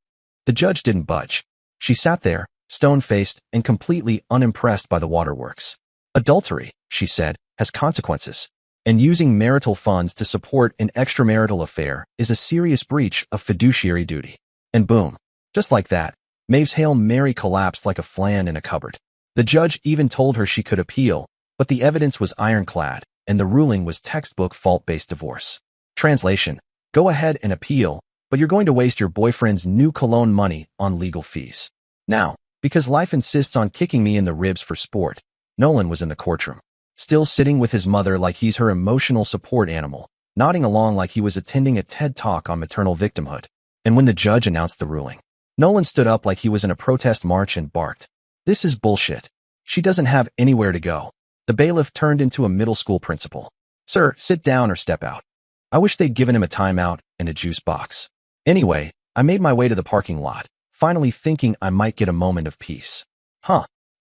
The judge didn't budge. She sat there, stone-faced and completely unimpressed by the waterworks. Adultery, she said, has consequences, and using marital funds to support an extramarital affair is a serious breach of fiduciary duty. And boom, just like that, Maeve's Hail Mary collapsed like a flan in a cupboard. The judge even told her she could appeal, but the evidence was ironclad, and the ruling was textbook fault-based divorce. Translation: go ahead and appeal, but you're going to waste your boyfriend's new cologne money on legal fees. Now, because life insists on kicking me in the ribs for sport, Nolan was in the courtroom, still sitting with his mother like he's her emotional support animal, nodding along like he was attending a TED Talk on maternal victimhood. And when the judge announced the ruling, Nolan stood up like he was in a protest march and barked, "This is bullshit. She doesn't have anywhere to go." The bailiff turned into a middle school principal. "Sir, sit down or step out." I wish they'd given him a timeout and a juice box. Anyway, I made my way to the parking lot, finally thinking I might get a moment of peace.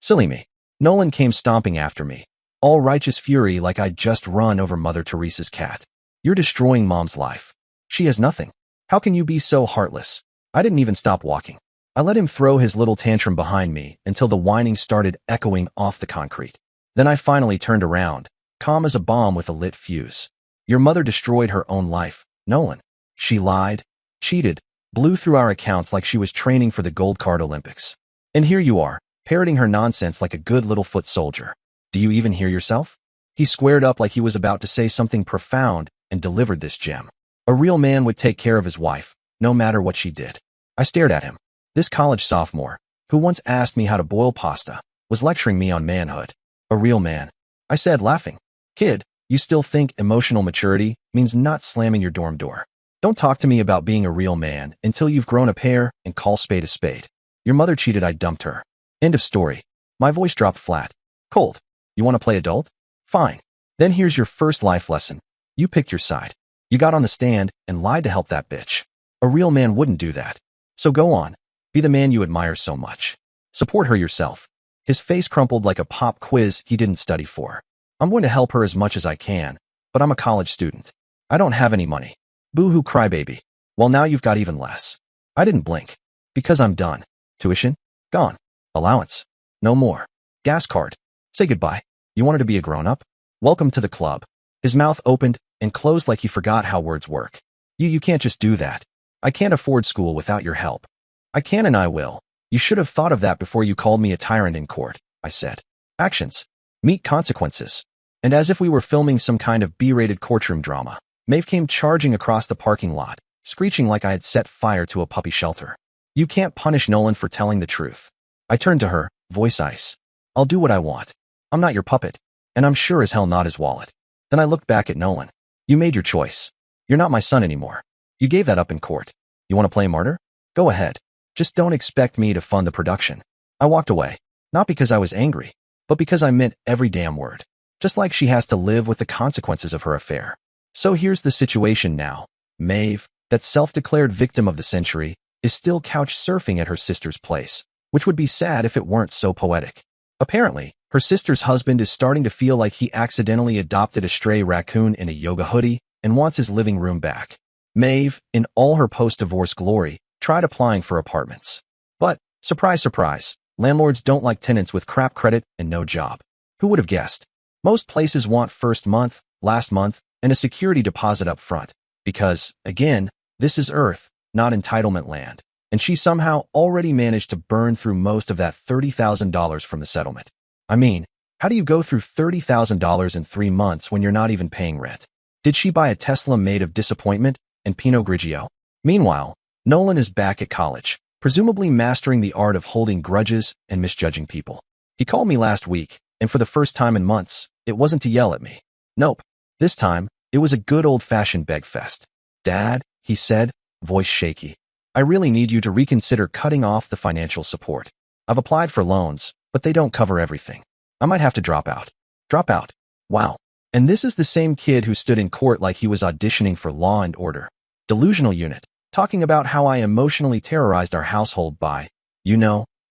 Silly me. Nolan came stomping after me, all righteous fury like I'd just run over Mother Teresa's cat. "You're destroying Mom's life. She has nothing. How can you be so heartless?" I didn't even stop walking. I let him throw his little tantrum behind me until the whining started echoing off the concrete. Then I finally turned around, calm as a bomb with a lit fuse. "Your mother destroyed her own life, Nolan. She lied, cheated, blew through our accounts like she was training for the Gold Card Olympics. And here you are, parroting her nonsense like a good little foot soldier. Do you even hear yourself?" He squared up like he was about to say something profound and delivered this gem. A real man would take care of his wife, no matter what she did. I stared at him. This college sophomore, who once asked me how to boil pasta, was lecturing me on manhood. A real man. I said, laughing, "Kid, you still think emotional maturity means not slamming your dorm door? Don't talk to me about being a real man until you've grown a pair and call spade a spade. Your mother cheated, I dumped her. End of story." My voice dropped flat. "Cold. You want to play adult? Fine. Then here's your first life lesson. You picked your side. You got on the stand and lied to help that bitch. A real man wouldn't do that. So go on. Be the man you admire so much. Support her yourself." His face crumpled like a pop quiz he didn't study for. "I'm going to help her as much as I can, but I'm a college student. I don't have any money. Boo-hoo crybaby. Well, now you've got even less." I didn't blink. "Because I'm done. Tuition? Gone. Allowance? No more. Gas card? Say goodbye. You wanted to be a grown-up? Welcome to the club." His mouth opened and closed like he forgot how words work. You can't just do that. I can't afford school without your help." "I can and I will. You should have thought of that before you called me a tyrant in court," I said. "Actions meet consequences." And as if we were filming some kind of B-rated courtroom drama, Maeve came charging across the parking lot, screeching like I had set fire to a puppy shelter. "You can't punish Nolan for telling the truth." I turned to her, voice ice. "I'll do what I want. I'm not your puppet, and I'm sure as hell not his wallet." Then I looked back at Nolan. "You made your choice. You're not my son anymore. You gave that up in court. You want to play martyr? Go ahead. Just don't expect me to fund the production." I walked away, not because I was angry, but because I meant every damn word. Just like she has to live with the consequences of her affair. So here's the situation now. Maeve, that self-declared victim of the century, is still couch surfing at her sister's place, which would be sad if it weren't so poetic. Apparently, her sister's husband is starting to feel like he accidentally adopted a stray raccoon in a yoga hoodie and wants his living room back. Maeve, in all her post-divorce glory, tried applying for apartments. But, surprise, surprise, landlords don't like tenants with crap credit and no job. Who would have guessed? Most places want first month, last month, and a security deposit up front. Because, again, this is Earth, not entitlement land. and she somehow already managed to burn through most of that $30,000 from the settlement. I mean, how do you go through $30,000 in 3 months when you're not even paying rent? Did she buy a Tesla made of disappointment and Pinot Grigio? Meanwhile, Nolan is back at college, presumably mastering the art of holding grudges and misjudging people. He called me last week, and for the first time in months, it wasn't to yell at me. Nope. This time, it was a good old-fashioned beg fest. "Dad," he said, voice shaky, "I really need you to reconsider cutting off the financial support. I've applied for loans, but they don't cover everything. I might have to drop out." Drop out? Wow. And this is the same kid who stood in court like he was auditioning for Law and Order. Delusional unit, talking about how I emotionally terrorized our household by,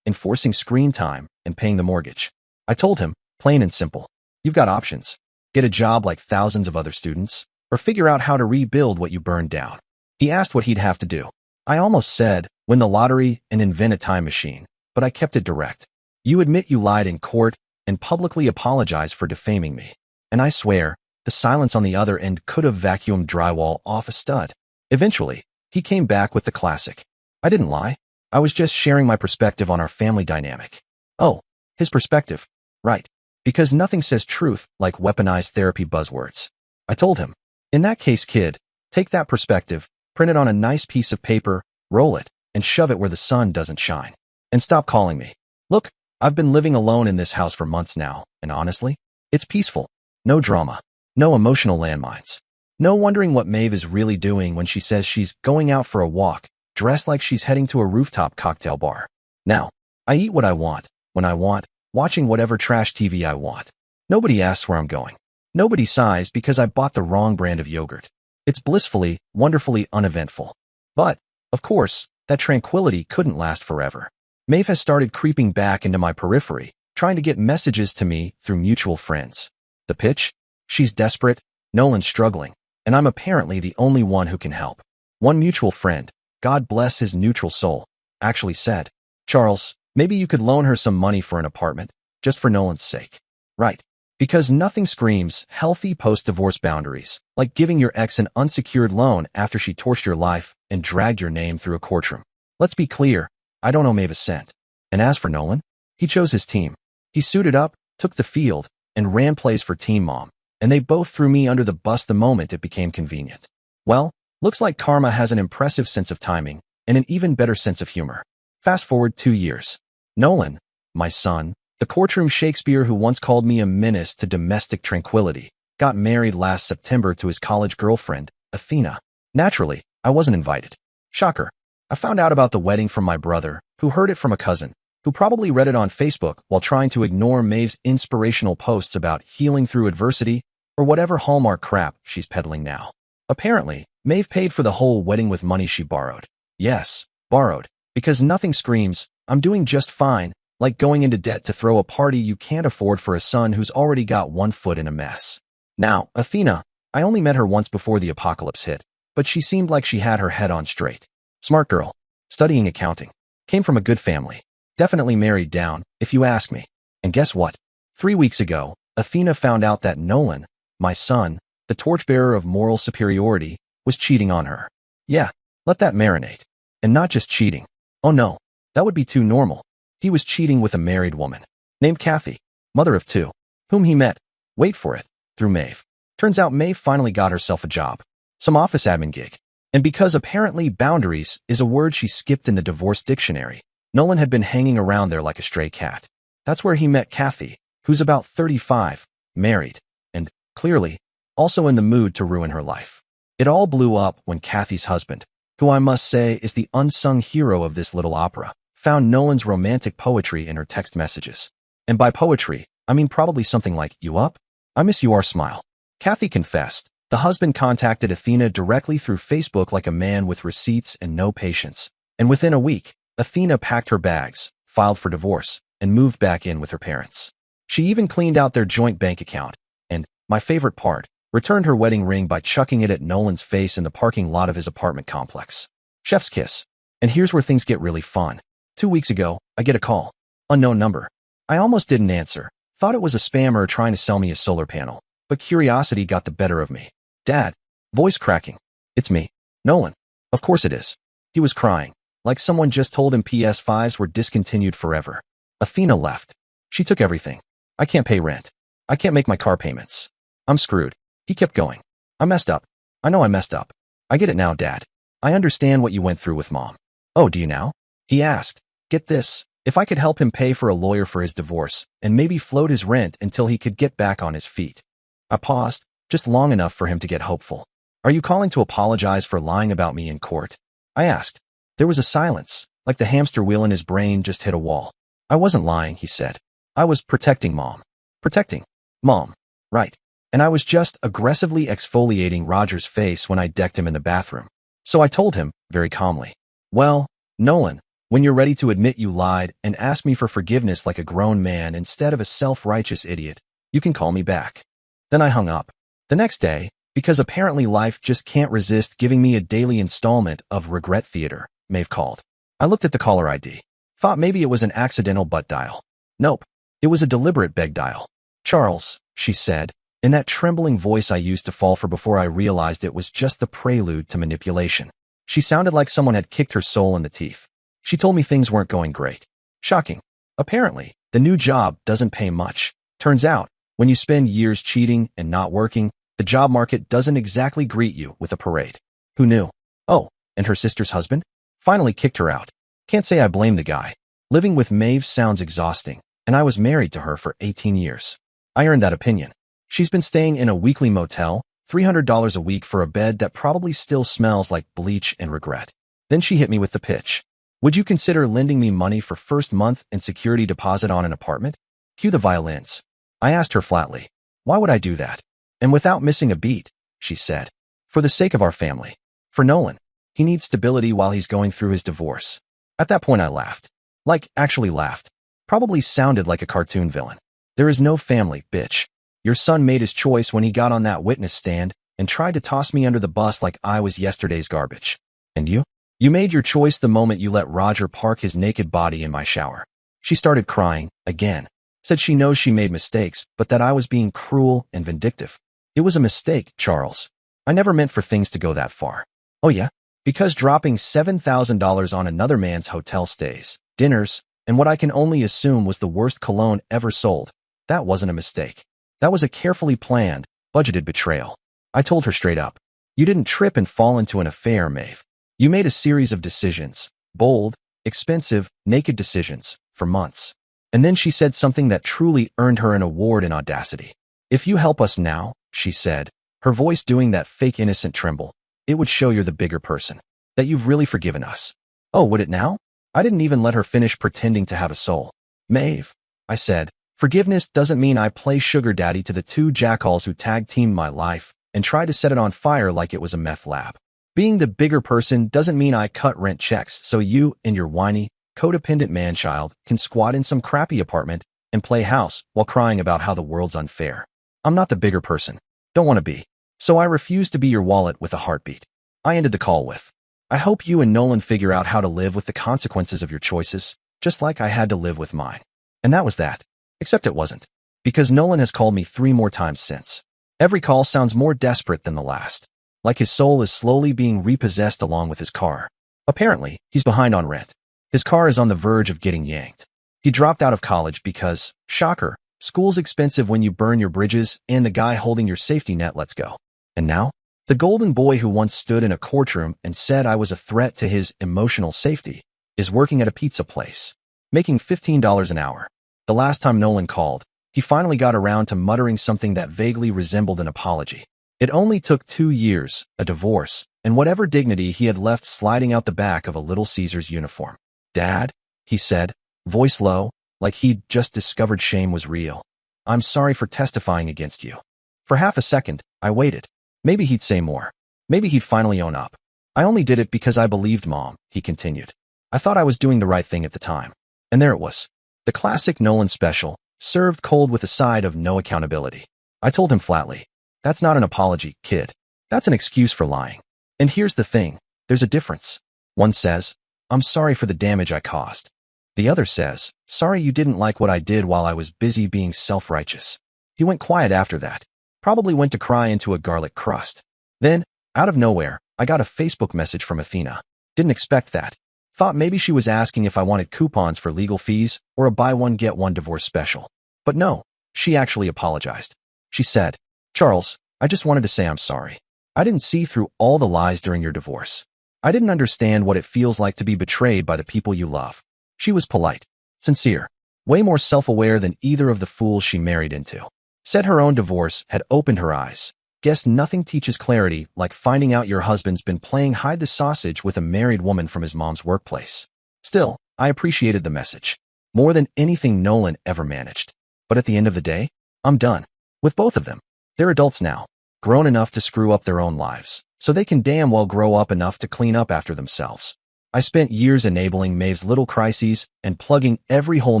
enforcing screen time and paying the mortgage. I told him, plain and simple, you've got options. Get a job like thousands of other students, or figure out how to rebuild what you burned down. He asked what he'd have to do. I almost said, win the lottery and invent a time machine, but I kept it direct. You admit you lied in court and publicly apologize for defaming me. And I swear, the silence on the other end could have vacuumed drywall off a stud. Eventually, he came back with the classic. I didn't lie. I was just sharing my perspective on our family dynamic. Oh, his perspective. Right. Because nothing says truth like weaponized therapy buzzwords. I told him, in that case, kid, take that perspective, print it on a nice piece of paper, roll it, and shove it where the sun doesn't shine. And stop calling me. Look, I've been living alone in this house for months now, and honestly, it's peaceful. No drama. No emotional landmines. No wondering what Maeve is really doing when she says she's going out for a walk, dressed like she's heading to a rooftop cocktail bar. Now, I eat what I want, when I want, watching whatever trash TV I want. Nobody asks where I'm going. Nobody sighs because I bought the wrong brand of yogurt. It's blissfully, wonderfully uneventful. But, of course, that tranquility couldn't last forever. Maeve has started creeping back into my periphery, trying to get messages to me through mutual friends. The pitch? She's desperate, Nolan's struggling, and I'm apparently the only one who can help. One mutual friend, God bless his neutral soul, actually said, "Charles, maybe you could loan her some money for an apartment, just for Nolan's sake." Right. Because nothing screams healthy post-divorce boundaries like giving your ex an unsecured loan after she torched your life and dragged your name through a courtroom. Let's be clear, I don't owe Maeve a cent. And as for Nolan, he chose his team. He suited up, took the field, and ran plays for Team Mom, and they both threw me under the bus the moment it became convenient. Well, looks like karma has an impressive sense of timing and an even better sense of humor. Fast forward 2 years. Nolan, my son, the courtroom Shakespeare who once called me a menace to domestic tranquility, got married last September to his college girlfriend, Athena. Naturally, I wasn't invited. Shocker. I found out about the wedding from my brother, who heard it from a cousin, who probably read it on Facebook while trying to ignore Maeve's inspirational posts about healing through adversity or whatever Hallmark crap she's peddling now. Apparently, Maeve paid for the whole wedding with money she borrowed. Yes, borrowed. Because nothing screams, I'm doing just fine, like going into debt to throw a party you can't afford for a son who's already got one foot in a mess. Now, Athena, I only met her once before the apocalypse hit, but she seemed like she had her head on straight. Smart girl, studying accounting, came from a good family. Definitely married down, if you ask me. And guess what? 3 weeks ago, Athena found out that Nolan, my son, the torchbearer of moral superiority, was cheating on her. Yeah, let that marinate. And not just cheating. Oh no, that would be too normal. He was cheating with a married woman, named Kathy, mother of 2, whom he met, wait for it, through Maeve. Turns out Maeve finally got herself a job, some office admin gig. And because apparently boundaries is a word she skipped in the divorce dictionary, Nolan had been hanging around there like a stray cat. That's where he met Kathy, who's about 35, married, and, clearly, also in the mood to ruin her life. It all blew up when Kathy's husband, who I must say is the unsung hero of this little opera, found Nolan's romantic poetry in her text messages. And by poetry, I mean probably something like, "You up? I miss your smile." Kathy confessed. The husband contacted Athena directly through Facebook like a man with receipts and no patience. And within a week, Athena packed her bags, filed for divorce, and moved back in with her parents. She even cleaned out their joint bank account, and, my favorite part, returned her wedding ring by chucking it at Nolan's face in the parking lot of his apartment complex. Chef's kiss. And here's where things get really fun. 2 weeks ago, I get a call. Unknown number. I almost didn't answer. Thought it was a spammer trying to sell me a solar panel, but curiosity got the better of me. "Dad." Voice cracking. "It's me. Nolan." "Of course it is." He was crying. like someone just told him PS5s were discontinued forever. Athena left. She took everything. I can't pay rent. I can't make my car payments. I'm screwed. He kept going. I messed up. I know I messed up. I get it now, Dad. I understand what you went through with Mom. Oh, do you now? He asked. Get this. If I could help him pay for a lawyer for his divorce and maybe float his rent until he could get back on his feet. I paused, just long enough for him to get hopeful. Are you calling to apologize for lying about me in court? I asked. There was a silence, like the hamster wheel in his brain just hit a wall. I wasn't lying, he said. I was protecting Mom. Protecting Mom. Right. And I was just aggressively exfoliating Roger's face when I decked him in the bathroom. So I told him, very calmly, well, Nolan, when you're ready to admit you lied and ask me for forgiveness like a grown man instead of a self-righteous idiot, you can call me back. Then I hung up. The next day, because apparently life just can't resist giving me a daily installment of regret theater, Maeve called. I looked at the caller ID. Thought maybe it was an accidental butt dial. Nope. It was a deliberate beg dial. Charles, she said, in that trembling voice I used to fall for before I realized it was just the prelude to manipulation. She sounded like someone had kicked her soul in the teeth. She told me things weren't going great. Shocking. Apparently, the new job doesn't pay much. Turns out, when you spend years cheating and not working, the job market doesn't exactly greet you with a parade. Who knew? Oh, and her sister's husband? Finally kicked her out. Can't say I blame the guy. Living with Maeve sounds exhausting, and I was married to her for 18 years. I earned that opinion. She's been staying in a weekly motel, $300 a week for a bed that probably still smells like bleach and regret. Then she hit me with the pitch. Would you consider lending me money for first month and security deposit on an apartment? Cue the violins. I asked her flatly. Why would I do that? And without missing a beat, she said. For the sake of our family. For Nolan. He needs stability while he's going through his divorce. At that point I laughed. Like, actually laughed. Probably sounded like a cartoon villain. There is no family, bitch. Your son made his choice when he got on that witness stand and tried to toss me under the bus like I was yesterday's garbage. And you? You made your choice the moment you let Roger park his naked body in my shower. She started crying, again. Said she knows she made mistakes, but that I was being cruel and vindictive. It was a mistake, Charles. I never meant for things to go that far. Oh yeah? Because dropping $7,000 on another man's hotel stays, dinners, and what I can only assume was the worst cologne ever sold, that wasn't a mistake. That was a carefully planned, budgeted betrayal. I told her straight up. You didn't trip and fall into an affair, Maeve. You made a series of decisions, bold, expensive, naked decisions, for months. And then she said something that truly earned her an award in audacity. If you help us now, she said, her voice doing that fake innocent tremble, it would show you're the bigger person, that you've really forgiven us. Oh, would it now? I didn't even let her finish pretending to have a soul. Maeve, I said, forgiveness doesn't mean I play sugar daddy to the two jackals who tag-teamed my life and tried to set it on fire like it was a meth lab. Being the bigger person doesn't mean I cut rent checks so you and your whiny, codependent man-child can squat in some crappy apartment and play house while crying about how the world's unfair. I'm not the bigger person. Don't want to be. So I refuse to be your wallet with a heartbeat. I ended the call with, I hope you and Nolan figure out how to live with the consequences of your choices, just like I had to live with mine. And that was that. Except it wasn't. Because Nolan has called me 3 more times since. Every call sounds more desperate than the last. Like his soul is slowly being repossessed along with his car. Apparently, he's behind on rent. His car is on the verge of getting yanked. He dropped out of college because, shocker, school's expensive when you burn your bridges and the guy holding your safety net lets go. And now? The golden boy who once stood in a courtroom and said I was a threat to his emotional safety is working at a pizza place, making $15 an hour. The last time Nolan called, he finally got around to muttering something that vaguely resembled an apology. It only took 2 years, a divorce, and whatever dignity he had left sliding out the back of a Little Caesars uniform. Dad, he said, voice low, like he'd just discovered shame was real. I'm sorry for testifying against you. For half a second, I waited. Maybe he'd say more. Maybe he'd finally own up. I only did it because I believed Mom, he continued. I thought I was doing the right thing at the time. And there it was. The classic Nolan special, served cold with a side of no accountability. I told him flatly, that's not an apology, kid. That's an excuse for lying. And here's the thing, there's a difference. One says, I'm sorry for the damage I caused. The other says, sorry you didn't like what I did while I was busy being self-righteous. He went quiet after that. Probably went to cry into a garlic crust. Then, out of nowhere, I got a Facebook message from Athena. Didn't expect that. Thought maybe she was asking if I wanted coupons for legal fees or a buy one get one divorce special. But no, she actually apologized. She said, "Charles, I just wanted to say I'm sorry. I didn't see through all the lies during your divorce. I didn't understand what it feels like to be betrayed by the people you love." She was polite, sincere, way more self-aware than either of the fools she married into. Said her own divorce had opened her eyes. Guess nothing teaches clarity like finding out your husband's been playing hide the sausage with a married woman from his mom's workplace. Still, I appreciated the message more than anything Nolan ever managed. But at the end of the day, I'm done with both of them. They're adults now, grown enough to screw up their own lives, so they can damn well grow up enough to clean up after themselves. I spent years enabling Maeve's little crises and plugging every hole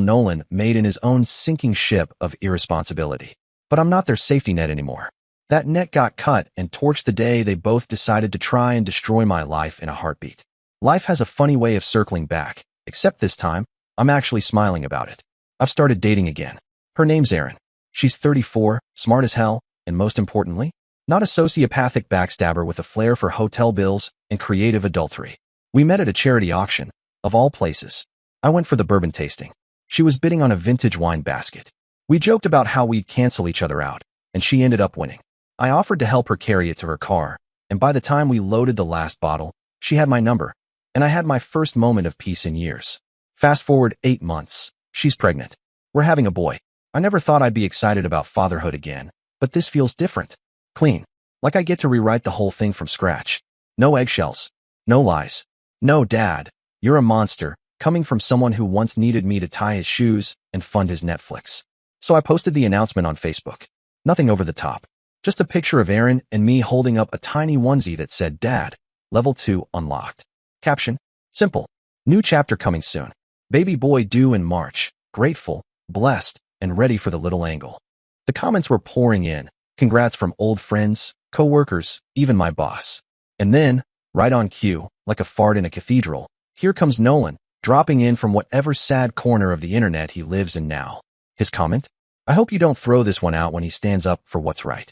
Nolan made in his own sinking ship of irresponsibility. But I'm not their safety net anymore. That net got cut and torched the day they both decided to try and destroy my life in a heartbeat. Life has a funny way of circling back, except this time, I'm actually smiling about it. I've started dating again. Her name's Erin. She's 34, smart as hell, and most importantly, not a sociopathic backstabber with a flair for hotel bills and creative adultery. We met at a charity auction, of all places. I went for the bourbon tasting. She was bidding on a vintage wine basket. We joked about how we'd cancel each other out, and she ended up winning. I offered to help her carry it to her car, and by the time we loaded the last bottle, she had my number, and I had my first moment of peace in years. Fast forward 8 months. She's pregnant. We're having a boy. I never thought I'd be excited about fatherhood again, but this feels different. Clean. Like I get to rewrite the whole thing from scratch. No eggshells. No lies. No, Dad, you're a monster, coming from someone who once needed me to tie his shoes and fund his Netflix. So I posted the announcement on Facebook. Nothing over the top. Just a picture of Erin and me holding up a tiny onesie that said, "Dad, Level 2 unlocked." Caption: simple. New chapter coming soon. Baby boy due in March. Grateful, blessed, and ready for the little angle. The comments were pouring in. Congrats from old friends, co-workers, even my boss. And then, right on cue, like a fart in a cathedral, here comes Nolan, dropping in from whatever sad corner of the internet he lives in now. His comment? "I hope you don't throw this one out when he stands up for what's right."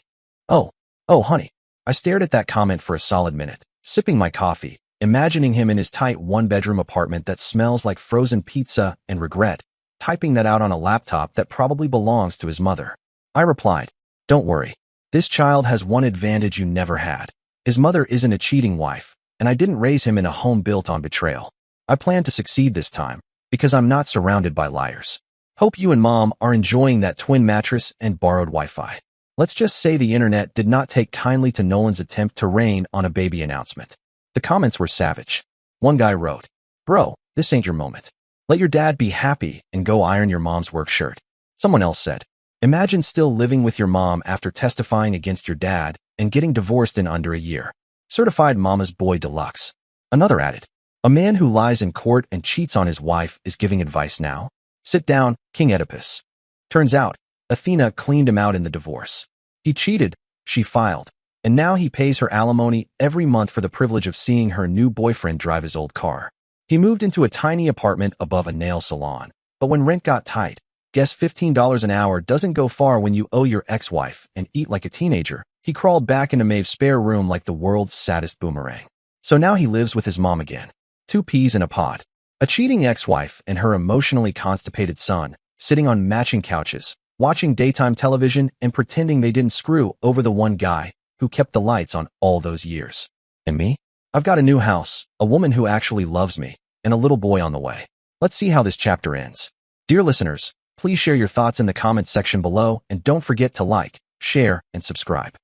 Oh, honey. I stared at that comment for a solid minute, sipping my coffee, imagining him in his tight one-bedroom apartment that smells like frozen pizza and regret, typing that out on a laptop that probably belongs to his mother. I replied, "Don't worry. This child has one advantage you never had. His mother isn't a cheating wife, and I didn't raise him in a home built on betrayal. I plan to succeed this time, because I'm not surrounded by liars. Hope you and Mom are enjoying that twin mattress and borrowed Wi-Fi." Let's just say the internet did not take kindly to Nolan's attempt to rain on a baby announcement. The comments were savage. One guy wrote, "Bro, this ain't your moment. Let your dad be happy and go iron your mom's work shirt." Someone else said, "Imagine still living with your mom after testifying against your dad and getting divorced in under a year. Certified mama's boy deluxe." Another added, "A man who lies in court and cheats on his wife is giving advice now? Sit down, King Oedipus." Turns out, Athena cleaned him out in the divorce. He cheated, she filed, and now he pays her alimony every month for the privilege of seeing her new boyfriend drive his old car. He moved into a tiny apartment above a nail salon, but when rent got tight, guess $15 an hour doesn't go far when you owe your ex-wife and eat like a teenager. He crawled back into Maeve's spare room like the world's saddest boomerang. So now he lives with his mom again. 2 peas in a pod. A cheating ex-wife and her emotionally constipated son, sitting on matching couches, watching daytime television and pretending they didn't screw over the one guy who kept the lights on all those years. And me? I've got a new house, a woman who actually loves me, and a little boy on the way. Let's see how this chapter ends. Dear listeners, please share your thoughts in the comments section below and don't forget to like, share, and subscribe.